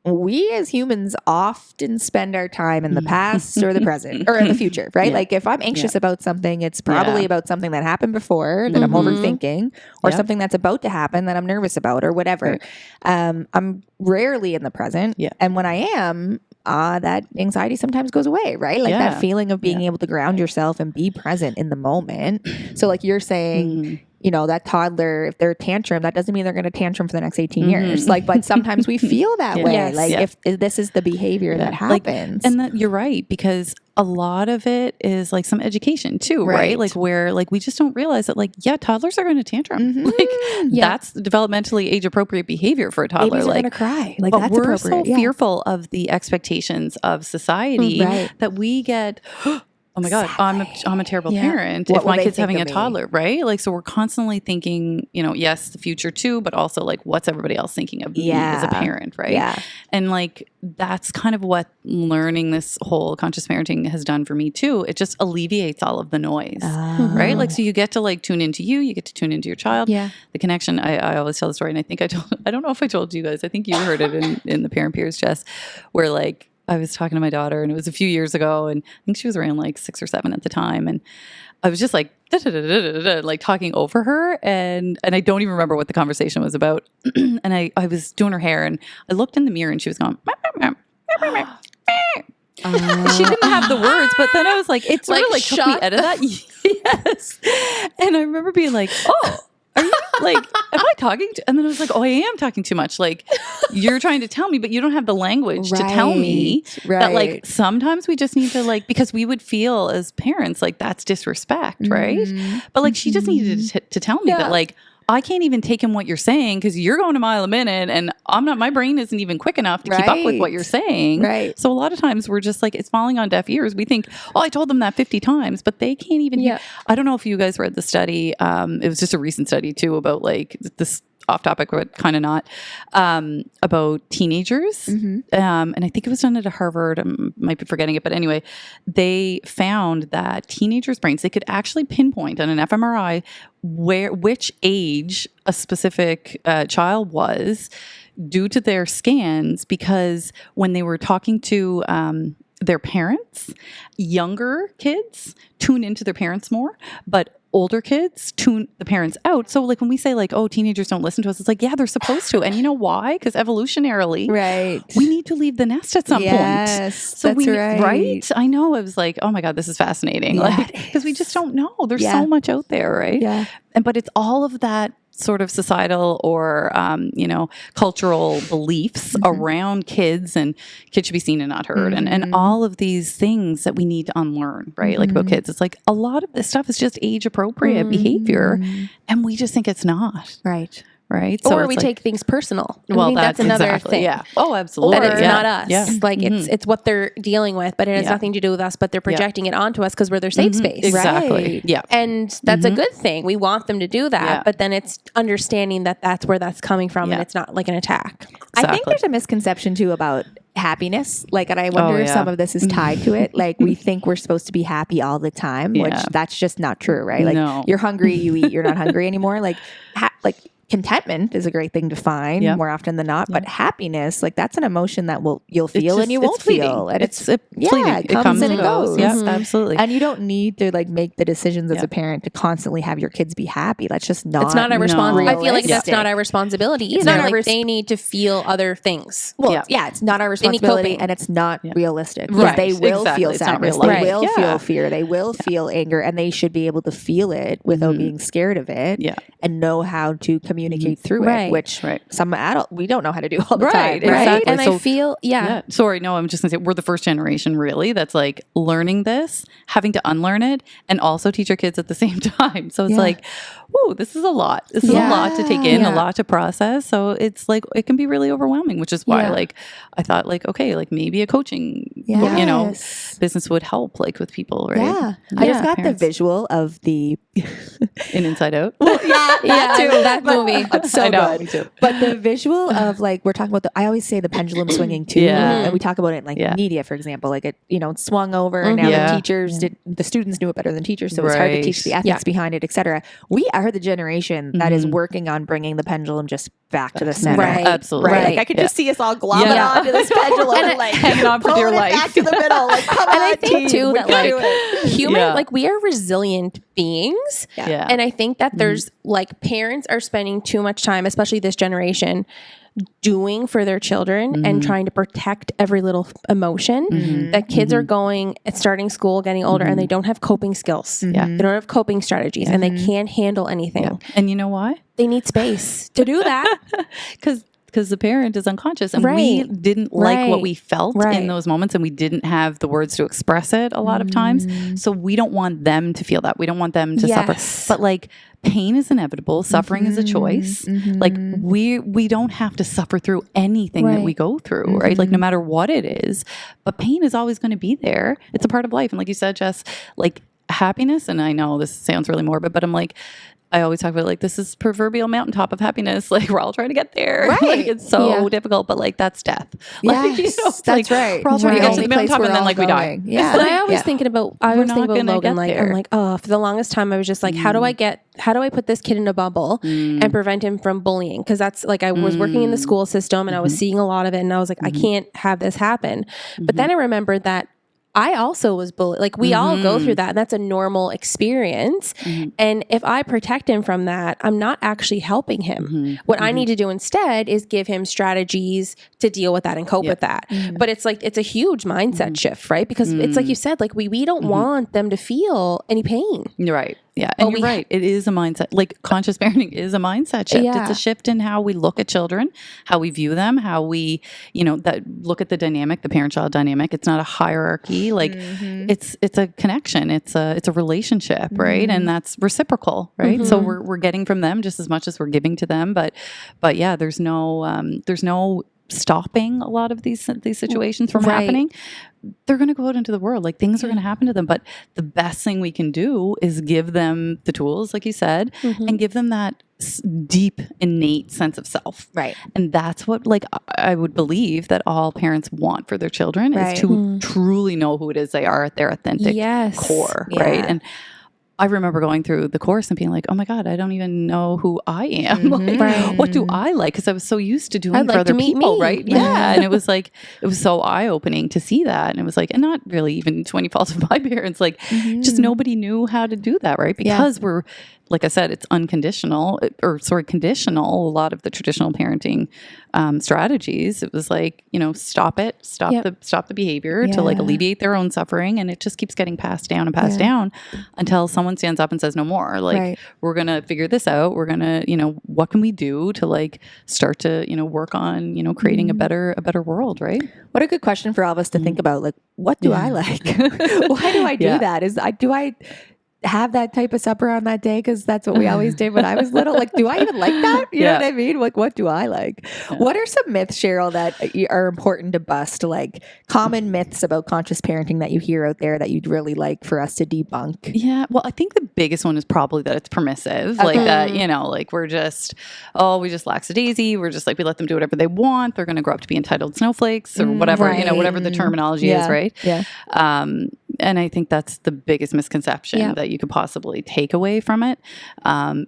we as humans often spend our time in the past or the present or in the future, right? Like if I'm anxious about something, it's probably about something that happened before that I'm overthinking or something that's about to happen that I'm nervous about or whatever. Right. I'm rarely in the present. Yeah. And when I am, that anxiety sometimes goes away, right? Like that feeling of being able to ground yourself and be present in the moment. So like you're saying, that toddler, if they're a tantrum, that doesn't mean they're going to tantrum for the next 18 years. Like, but sometimes we feel that way. Yes. Like if this is the behavior that happens. And that you're right, because a lot of it is like some education too, right? Like where like we just don't realize that toddlers are going to tantrum. Like that's developmentally age appropriate behavior for a toddler. Babies are like going to cry. Like but that's we're so appropriate. fearful of the expectations of society that we get. Oh my God, I'm a terrible parent if my kid's having a toddler, right? Like, so we're constantly thinking, yes, the future too, but also like, what's everybody else thinking of me as a parent, right? Yeah. And like, that's kind of what learning this whole conscious parenting has done for me too. It just alleviates all of the noise, right? Like, so you get to like tune into you get to tune into your child. Yeah. The connection, I always tell the story, and I think I don't know if I told you guys, I think you heard it in the Parent Peers, Jess, where like, I was talking to my daughter and it was a few years ago and I think she was around like 6 or 7 at the time. And I was just like, like talking over her. And I don't even remember what the conversation was about. And I was doing her hair and I looked in the mirror and she was going, she didn't have the words, but then I was like, it sort of like took me out of that. Yes. And I remember being like, oh, are you like, am I talking to, and then I was like, oh, I am talking too much. Like you're trying to tell me, but you don't have the language to tell me that like, sometimes we just need to like, because we would feel as parents, like that's disrespect. Right. But like, she just needed to tell me that like, I can't even take in what you're saying because you're going a mile a minute and my brain isn't even quick enough to keep up with what you're saying. Right. So a lot of times we're just like, it's falling on deaf ears. We think, oh, I told them that 50 times, but they can't even hear. I don't know if you guys read the study. It was just a recent study too about like this off topic, but kind of not, about teenagers. And I think it was done at Harvard. I might be forgetting it, but anyway, they found that teenagers' brains, they could actually pinpoint on an fMRI which age a specific child was due to their scans, because when they were talking to their parents, younger kids tune into their parents more, but older kids tune the parents out. So like when we say like, oh, teenagers don't listen to us, it's like, yeah, they're supposed to. And you know why? Because evolutionarily, we need to leave the nest at some point. So that's right. Right? I know. I was like, oh my God, this is fascinating. Like, because we just don't know. There's so much out there, right? Yeah. But it's all of that sort of societal or, cultural beliefs around kids, and kids should be seen and not heard. And all of these things that we need to unlearn, right? Like about kids, it's like a lot of this stuff is just age appropriate behavior. And we just think it's not. Right. So or we take things personal. I think that's another thing. Yeah. Oh, absolutely. That it's not us. Yeah. Like it's what they're dealing with, but it has nothing to do with us, but they're projecting it onto us because we're their safe space. Exactly. Yeah. And that's a good thing. We want them to do that, but then it's understanding that that's where that's coming from and it's not like an attack. Exactly. I think there's a misconception too about happiness. Like, and I wonder if some of this is tied to it. Like we think we're supposed to be happy all the time, which that's just not true, right? Like you're hungry, you eat, you're not hungry anymore. Like contentment is a great thing to find more often than not, but happiness, like that's an emotion that you'll feel and you won't feel. And it's fleeting. It comes and it goes. Yeah, absolutely. And you don't need to like make the decisions as a parent to constantly have your kids be happy. That's just not. It's not our responsibility. I feel like that's not our responsibility either. It's not like they need to feel other things. Well, it's not our responsibility, and it's not realistic. Because they will feel sadness. They will feel fear. They will feel anger, and they should be able to feel it without being scared of it. And know how to communicate through it, which some adult we don't know how to do all the time. Exactly. And I feel sorry, no, I'm just gonna say we're the first generation really that's like learning this, having to unlearn it, and also teach our kids at the same time. So it's like, whoa, this is a lot. This is a lot to take in, a lot to process. So it's like it can be really overwhelming, which is why like I thought like, okay, like maybe a coaching business would help like with people, right? I just got the visual of the in Inside Out. Well, that movie. It's so good. But the visual of like, we're talking about I always say the pendulum swinging too. And we talk about it in like media, for example, like it, it swung over and now the teachers the students knew it better than teachers. So it's hard to teach the ethics behind it, etc. We are the generation that is working on bringing the pendulum just back to the center. Absolutely. Like I could just see us all glomming onto this pendulum and like hanging on for dear life. Back to the middle. Like, come on, I think too that like human, like we are resilient beings. And I think that there's like parents are spending too much time, especially this generation, doing for their children and trying to protect every little emotion that kids are going and starting school, getting older, and they don't have coping skills. They don't have coping strategies and they can't handle anything. And you know why? They need space to do that. Because the parent is unconscious and we didn't like what we felt in those moments and we didn't have the words to express it a lot of times. So we don't want them to feel that. We don't want them to suffer. But like pain is inevitable. Suffering is a choice. Like we don't have to suffer through anything that we go through, right? Like no matter what it is, but pain is always going to be there. It's a part of life. And like you said, Jess, like happiness, and I know this sounds really morbid, but I'm like, I always talk about like, this is proverbial mountaintop of happiness. Like we're all trying to get there. Like it's so difficult, but like that's death. Like, that's like, right. We're all trying to get to the mountaintop and then like we die. And I always thinking about, Logan, like, I'm like, oh, for the longest time I was just like, how do I put this kid in a bubble and prevent him from bullying? Because that's like, I was working in the school system and I was seeing a lot of it. And I was like, I can't have this happen. But then I remembered that I also was bullied. Like we all go through that. And that's a normal experience. And if I protect him from that, I'm not actually helping him. What I need to do instead is give him strategies to deal with that and cope with that. But it's like, it's a huge mindset shift, right? Because it's like you said, like we don't want them to feel any pain. You're right. Yeah. And you're right. It is a mindset. Like conscious parenting is a mindset shift. It's a shift in how we look at children, how we view them, how we, that look at the dynamic, the parent-child dynamic. It's not a hierarchy. Like it's a connection. It's a relationship, right? And that's reciprocal, right? So we're getting from them just as much as we're giving to them. But yeah, there's no stopping a lot of these situations from happening. They're going to go out into the world. Like things are going to happen to them. But the best thing we can do is give them the tools, like you said, and give them that deep, innate sense of self. Right. And that's what like I would believe that all parents want for their children is to truly know who it is they are at their authentic core. Right. And I remember going through the course and being like, oh my God, I don't even know who I am. Like, what do I like? Because I was so used to doing for other people, right? Yeah. And it was like, it was so eye-opening to see that. And it was like, and not really even to any fault of my parents, like just nobody knew how to do that, right? Because we're, like I said, it's conditional. A lot of the traditional parenting strategies. It was like, stop the behavior to like alleviate their own suffering. And it just keeps getting passed down and passed down until someone stands up and says no more. Like, we're going to figure this out. We're going to, what can we do to like start to, work on, creating a better world, right? What a good question for all of us to think about. Like, what do I like? Why do I do that? Do I have that type of supper on that day because that's what we always did when I was little? Like, do I even like that? You know what I mean? Like, what do I like? What are some myths, Sheryl, that are important to bust? Like common myths about conscious parenting that you hear out there that you'd really like for us to debunk? Yeah. Well, I think the biggest one is probably that it's permissive. Like that, like we just lackadaisy. We're just like, we let them do whatever they want. They're going to grow up to be entitled snowflakes or whatever, whatever the terminology is, right? Yeah. And I think that's the biggest misconception that you could possibly take away from it,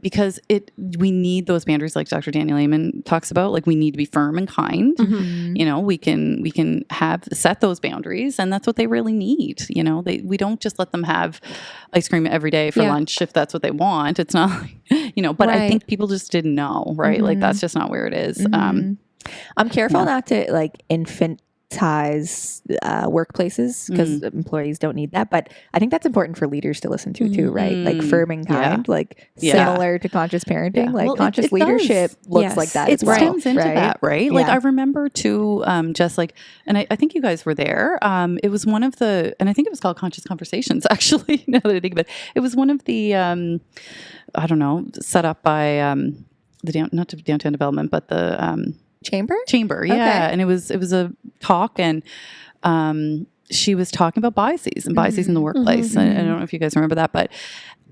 because we need those boundaries, like Dr. Daniel Amen talks about. Like, we need to be firm and kind. Mm-hmm. You know, we can set those boundaries, and that's what they really need. You know, we don't just let them have ice cream every day for lunch if that's what they want. It's not, you know. But I think people just didn't know, right? Like, that's just not where it is. I'm careful not to like infantilize workplaces, because employees don't need that. But I think that's important for leaders to listen to too, right? Like, firm and kind, like similar to conscious parenting. Like, conscious leadership looks like that. It as well, stems into right? that, right? Like, I remember too, just like, and I think you guys were there. It was one of the, and I think it was called Conscious Conversations, actually, now that I think of it. It was one of the, I don't know, set up by not downtown development, but the chamber, yeah. Okay. And it was a talk, and she was talking about biases in the workplace. And I don't know if you guys remember that, but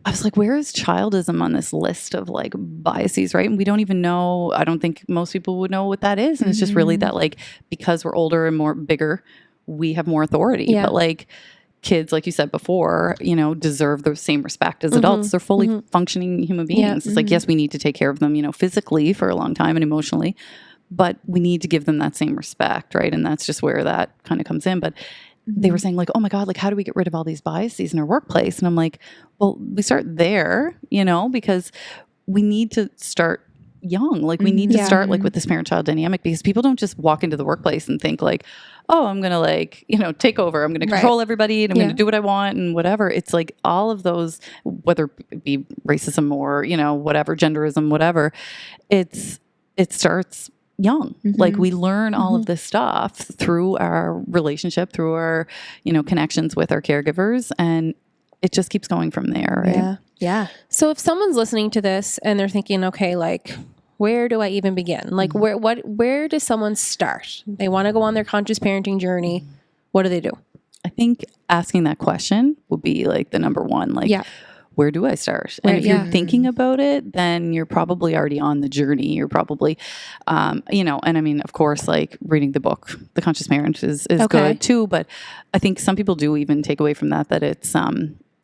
I was like, where is childism on this list of like biases, right? And we don't even know, I don't think most people would know what that is. And it's just really that, like, because we're older and bigger, we have more authority. But like, kids, like you said before, you know, deserve the same respect as adults. They're fully functioning human beings. It's like, yes, we need to take care of them, you know, physically for a long time and emotionally, but we need to give them that same respect, right? And that's just where that kind of comes in. But they were saying, like, oh my God, like, how do we get rid of all these biases in our workplace? And I'm like, well, we start there, you know, because we need to start young. Like, we need to start like with this parent-child dynamic, because people don't just walk into the workplace and think like, oh, I'm going to, like, you know, take over. I'm going to control everybody, and I'm going to do what I want and whatever. It's like all of those, whether it be racism or, you know, whatever, genderism, whatever, it starts young. Like, we learn all of this stuff through our relationship, through our, you know, connections with our caregivers, and it just keeps going from there, right? Yeah. So if someone's listening to this and they're thinking, okay, like, where do I even begin? Like, where does someone start? They want to go on their conscious parenting journey. What do they do? I think asking that question would be like the number one. Like, where do I start? And if you're thinking about it, then you're probably already on the journey. You're probably, you know, and I mean, of course, like, reading the book, The Conscious Parent is good too. But I think some people do even take away from that it's,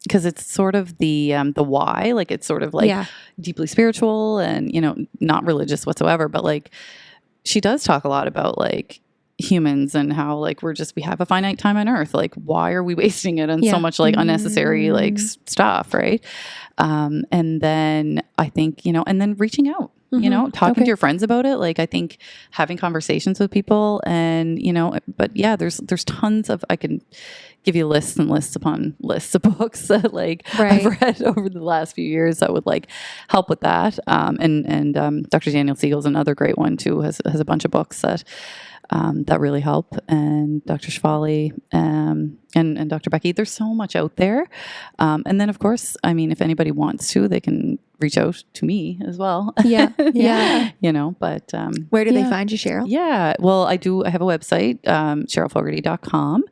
because it's sort of the why, like, it's sort of like deeply spiritual and, you know, not religious whatsoever. But like, she does talk a lot about like humans and how, like, we have a finite time on earth. Like, why are we wasting it on so much like unnecessary like stuff, right? And then I think, you know, and then reaching out, you know, talking to your friends about it. Like, I think having conversations with people, and, you know, but yeah, there's tons of, I can give you lists and lists upon lists of books that like I've read over the last few years that would like help with that. And Dr. Daniel Siegel's another great one too, has a bunch of books that really help, and Dr. Shfali, and Dr. Becky. There's so much out there. And then, of course, I mean, if anybody wants to, they can reach out to me as well. Yeah. You know, but where do they find you, Sheryl? Yeah. Well, I have a website, SherylFogarty.com.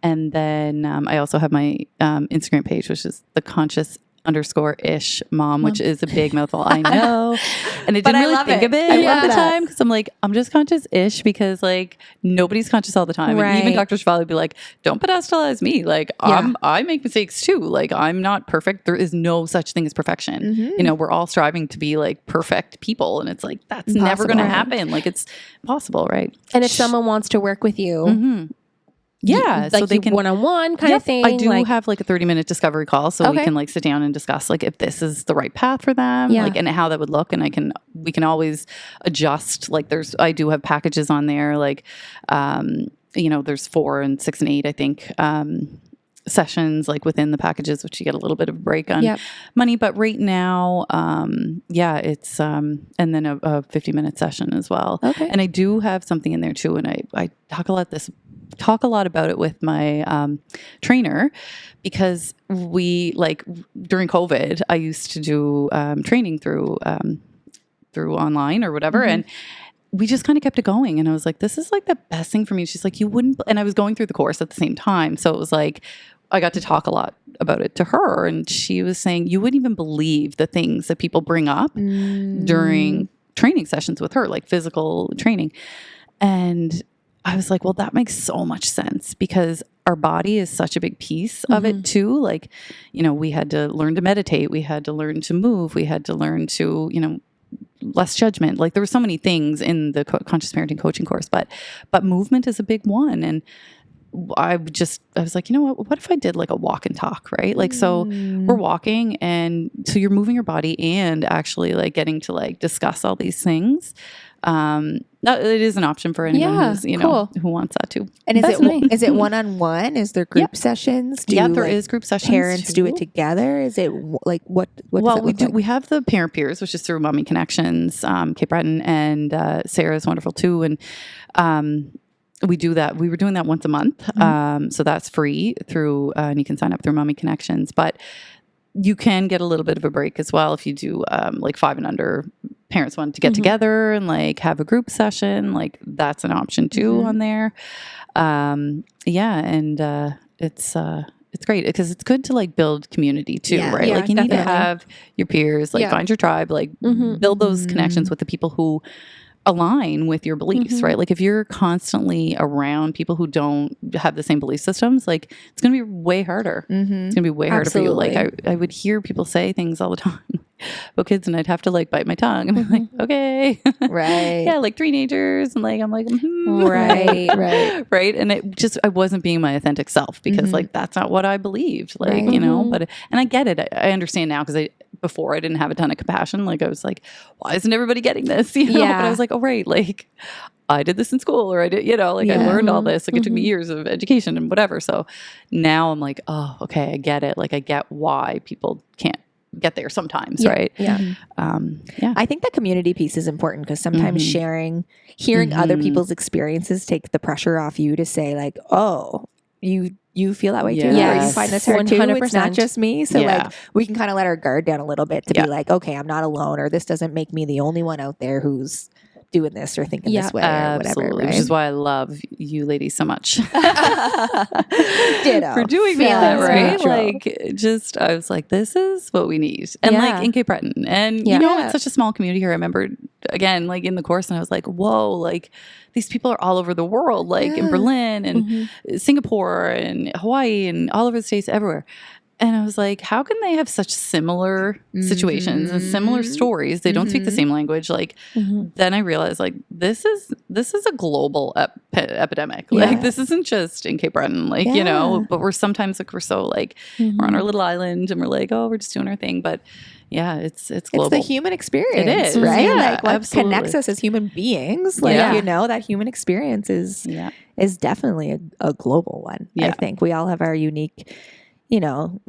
And then I also have my Instagram page, which is the conscious_ish mom, which is a big mouthful, I know. And I didn't really think of it at the time, because I'm like, I'm just conscious-ish, because like nobody's conscious all the time. And even Dr. Shfali would be like, don't pedestalize me. Like, I make mistakes too. Like, I'm not perfect. There is no such thing as perfection. You know, we're all striving to be like perfect people. And it's like, that's never going to happen. Like, it's possible, right? And if someone wants to work with you, like, so they can one-on-one kind of thing. I do have like a 30-minute discovery call, so we can like sit down and discuss like if this is the right path for them, like, and how that would look. And we can always adjust. Like, I do have packages on there, like, you know, there's 4 and 6 and 8, I think, sessions like within the packages, which you get a little bit of a break on money. But right now, it's and then a 50-minute session as well. And I do have something in there too, and I talk a lot about it with my trainer, because we, like, during COVID, I used to do training through online or whatever, and we just kind of kept it going. And I was like, this is like the best thing for me. She's like, you wouldn't, and I was going through the course at the same time, so it was like I got to talk a lot about it to her, and she was saying, you wouldn't even believe the things that people bring up during training sessions with her, like physical training. And I was like, well, that makes so much sense, because our body is such a big piece of it too. Like, you know, we had to learn to meditate. We had to learn to move. We had to learn to, you know, less judgment. Like there were so many things in the conscious parenting coaching course, but movement is a big one. And I was like, you know what if I did like a walk and talk, right? Like, so we're walking and so you're moving your body and actually like getting to like discuss all these things. It is an option for anyone who's, you know, who wants that too. And is it one-on-one? Is there group sessions? There is group sessions. Parents do it together? Is it like what does it look like? We have the parent peers, which is through Mommy Connections, Kate Breton, and Sarah is wonderful too. And we do that. We were doing that once a month. So that's free through, and you can sign up through Mommy Connections. But you can get a little bit of a break as well if you do like 5 and under parents want to get together and like have a group session. Like that's an option too on there. And it's great because it's good to like build community too, right? Yeah, like you need to have your peers, like find your tribe, like build those connections with the people who align with your beliefs, right? Like if you're constantly around people who don't have the same belief systems, like it's going to be way harder. It's going to be way harder for you. Like I would hear people say things all the time about kids and I'd have to like bite my tongue and I'm like, okay. Right. Yeah. Like teenagers. And like, I'm like, right. And I wasn't being my authentic self because like, that's not what I believed. Like, you know, and I get it. I understand now because before I didn't have a ton of compassion. Like I was like, why isn't everybody getting this? You know, but I was like, oh, right. Like I did this in school or I did, you know, like I learned all this. Like it took me years of education and whatever. So now I'm like, oh, okay. I get it. Like I get why people can't get there sometimes. Right. Yeah. I think the community piece is important because sometimes hearing other people's experiences take the pressure off you to say like, oh, you feel that way too, or you find this hard too. 100%. It's not just me. So like we can kind of let our guard down a little bit to be like, okay, I'm not alone, or this doesn't make me the only one out there who's doing this or thinking this way or whatever. Right? Which is why I love you ladies so much. Ditto. For doing that, right? Like just, I was like, this is what we need. And like in Cape Breton. And you know, it's such a small community here. I remember again, like in the course and I was like, whoa, like these people are all over the world, like in Berlin and Singapore and Hawaii and all over the States, everywhere. And I was like, how can they have such similar situations and similar stories? They don't speak the same language. Like, then I realized, like, this is a global epidemic. Like, this isn't just in Cape Breton, like, you know, but we're sometimes like, we're so like, we're on our little island and we're like, oh, we're just doing our thing. But yeah, it's global. It's the human experience. It is, right? Yeah, like what absolutely. connects us as human beings. Like, you know, that human experience is definitely a global one. I think we all have our unique, you know,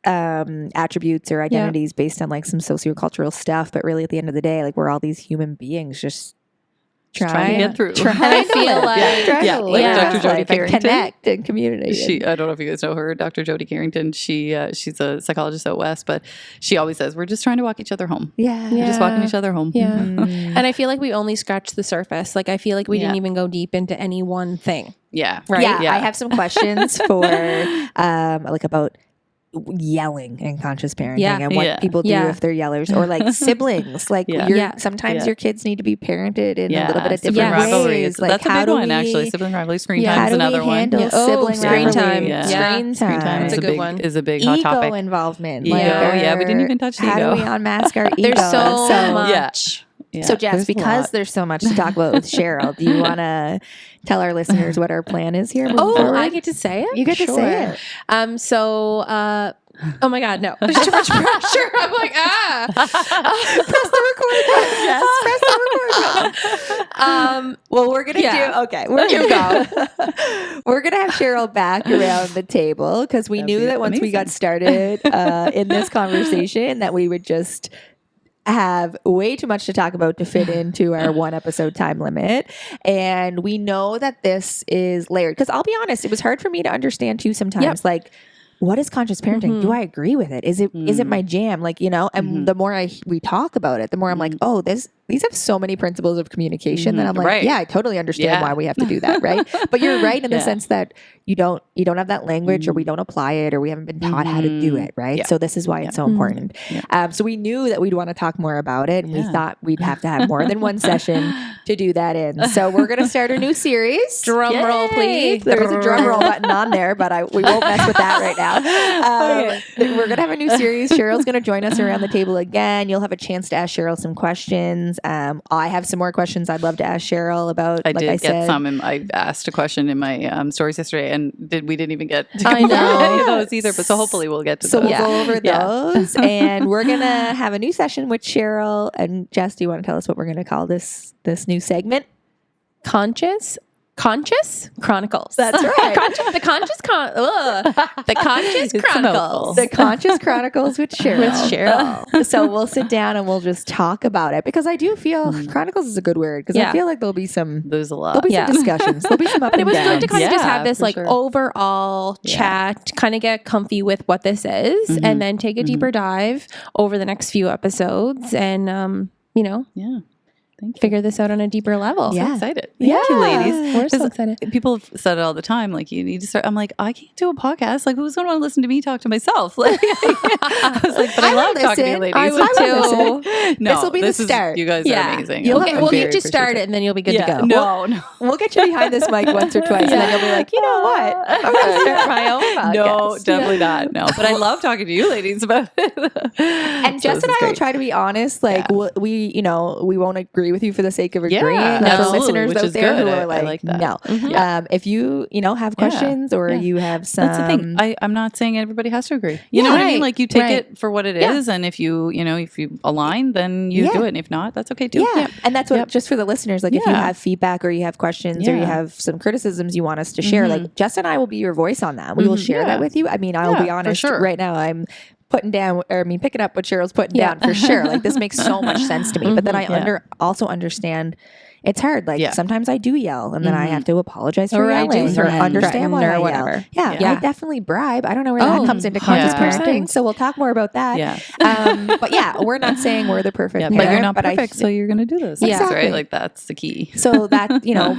attributes or identities based on like some sociocultural stuff. But really at the end of the day, like we're all these human beings just trying to get through. I feel like Dr. Jody Carrington, connect and community. I don't know if you guys know her, Dr. Jody Carrington. She's a psychologist out west, but she always says we're just trying to walk each other home. We're just walking each other home. And I feel like we only scratched the surface. Like I feel like we didn't even go deep into any one thing. Right. I have some questions for like about yelling and conscious parenting and what people do if they're yellers or like siblings. Like sometimes your kids need to be parented in a little bit of different ways. Like that's a big one actually. Sibling rivalry, screen time is another one. Sibling screen time. Screen time is a good one. Is a big hot ego topic. involvement. We didn't even touch the ego. How do we unmask our ego? There's so much. So Jess, because there's so much to talk about with Sheryl, do you want to tell our listeners what our plan is here? I get to say it? You get to say it. Oh my God, no. There's too much pressure. I'm like, press the record button. Yes, press the record button. Well, we're going to we're going to have Sheryl back around the table because we knew that once we got started in this conversation that we would just have way too much to talk about to fit into our 1 episode time limit. And we know that this is layered because I'll be honest, it was hard for me to understand too sometimes. Like, what is conscious parenting? Do I agree with it? Is it my jam? Like, you know, and the more we talk about it, the more I'm like, oh, this these have so many principles of communication that I'm like, Right. yeah, I totally understand Yeah. why we have to do that, right? But you're right in the Yeah. sense that you don't have that language, or we don't apply it, or we haven't been taught how to do it, right? Yeah. So this is why it's so important. So we knew that we'd want to talk more about it, and we thought we'd have to have more than one session to do that in. So we're going to start a new series. Drum roll, please. There's a drum roll button on there, but we won't mess with that right now. We're going to have a new series. Cheryl's going to join us around the table again. You'll have a chance to ask Sheryl some questions. I have some more questions I'd love to ask Sheryl about. I like did I get said. some, and I asked a question in my stories yesterday, and we didn't even get to I cover know. any of those either. But so hopefully we'll get to So those. we'll go over Yeah. those, and we're gonna have a new session with Sheryl and Jess. Do you want to tell us what we're gonna call this new segment? Conscious Chronicles. That's right. The Conscious It's a Chronicles. mouthful. The Conscious Chronicles with Sheryl. With Sheryl. So we'll sit down and we'll just talk about it, because I do feel Chronicles is a good word, because I Yeah. feel like there'll be some There's a lot. Yeah. some discussions. There'll be some up But it and was down. good to kind of just Yeah, have this for like sure. overall chat, kind of get comfy with what this is, and then take a deeper dive over the next few episodes, and Yeah. Thank you. figure this out on a deeper level. Yeah. So excited. Yeah. Thank you, ladies. We're so 'Cause excited. People have said it all the time. Like, you need to start. I'm like, I can't do a podcast. Like, who's going to want to listen to me talk to myself? Like, I was like, but I, I love would talking to you, listen. ladies. I would too. No, This'll be the this is- start. You guys Yeah. are amazing. You'll I'm get- We'll very get you started, appreciative. and then you'll be good to go. No. We'll get you behind this mic once or twice, and then you'll be like, you know what? I'm going to start my own podcast. No, definitely not. No, but I love talking to you, ladies, about it. And Jess and I will try to be honest. Like we won't agree with you for the sake of agreeing. Yeah, For absolutely, listeners which out is there who good. are I like, like that. no. Yeah. If you have questions or Yeah. you have some, That's the thing. I'm not saying everybody has to agree. You know what I Right. mean? Like, you take Right. it for what it is, and if you align, then you do it. And if not, that's okay too. Yeah. And that's what, just for the listeners, like if you Yeah. have feedback or you have questions or you Yeah. have some criticisms you want us to share, like Jess and I will be your voice on that. We will share that with you. I mean, I'll be Yeah, for honest sure. right now, I'm putting up what Cheryl's putting down for sure. Like, this makes so much sense to me. But then I also understand it's hard. Like sometimes I do yell, and then I have to apologize for Or I do yelling or threaten understand why or I whatever. yell. Yeah, Yeah. I definitely bribe. I don't know where that comes into conscious 100%. parenting. So we'll talk more about that. Yeah. But yeah, we're not saying we're the perfect Yeah, parent, but you're not but perfect, so you're going to do this. Yeah. That's Exactly. right. Like, that's the key. so that,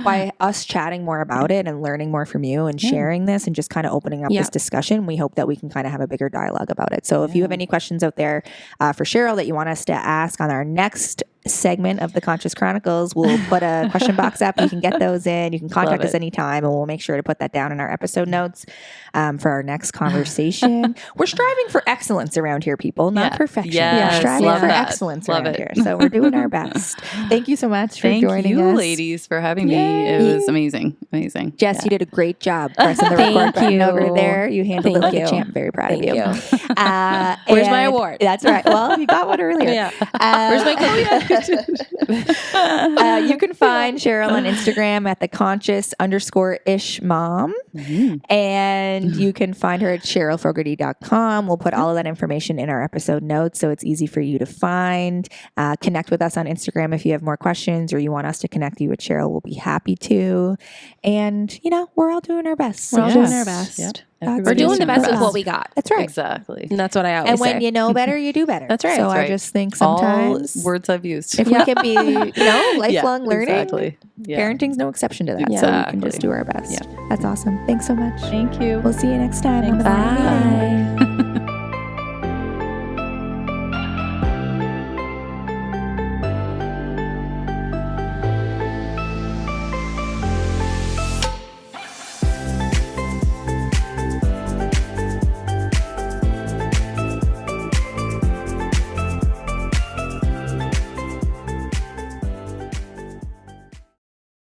by us chatting more about it and learning more from you and sharing this and just kind of opening up this discussion, we hope that we can kind of have a bigger dialogue about it. So if you have any questions out there for Sheryl that you want us to ask on our next segment of the Conscious Chronicles, we'll put a question box up. You can get those in. You can contact us anytime, and we'll make sure to put that down in our episode notes for our next conversation. We're striving for excellence around here, people, not perfection. Yes, We're striving love for that. excellence Love around it. here. So we're doing our best. Thank you so much for Thank joining you, us. ladies, for having me. It was amazing. Amazing. Jess, you did a great job pressing the record button you. over there. You handled it like Thank a you. champ. Very proud Thank of you. you. Where's my award? That's right. Well, you got one earlier. Yeah. Where's my You can find Sheryl on Instagram at @theconscious_ish mom. And you can find her at SherylFogarty.com. We'll put all of that information in our episode notes, so it's easy for you to find. Connect with us on Instagram if you have more questions or you want us to connect you with Sheryl. We'll be happy to. And, we're all doing our best. We're all doing our best. Yep. We're Everybody's doing the best our with best. what we got. That's right. Exactly. And that's what I always And say. when you know better, you do better. That's right. So That's I right. just think All sometimes words I've used. if we can be, lifelong learning, Exactly. Yeah. parenting's no exception to that. So we Exactly. can just do our best. Yeah. That's awesome. Thanks so much. Thank you. We'll see you next time on the Bye. Morning Meeting.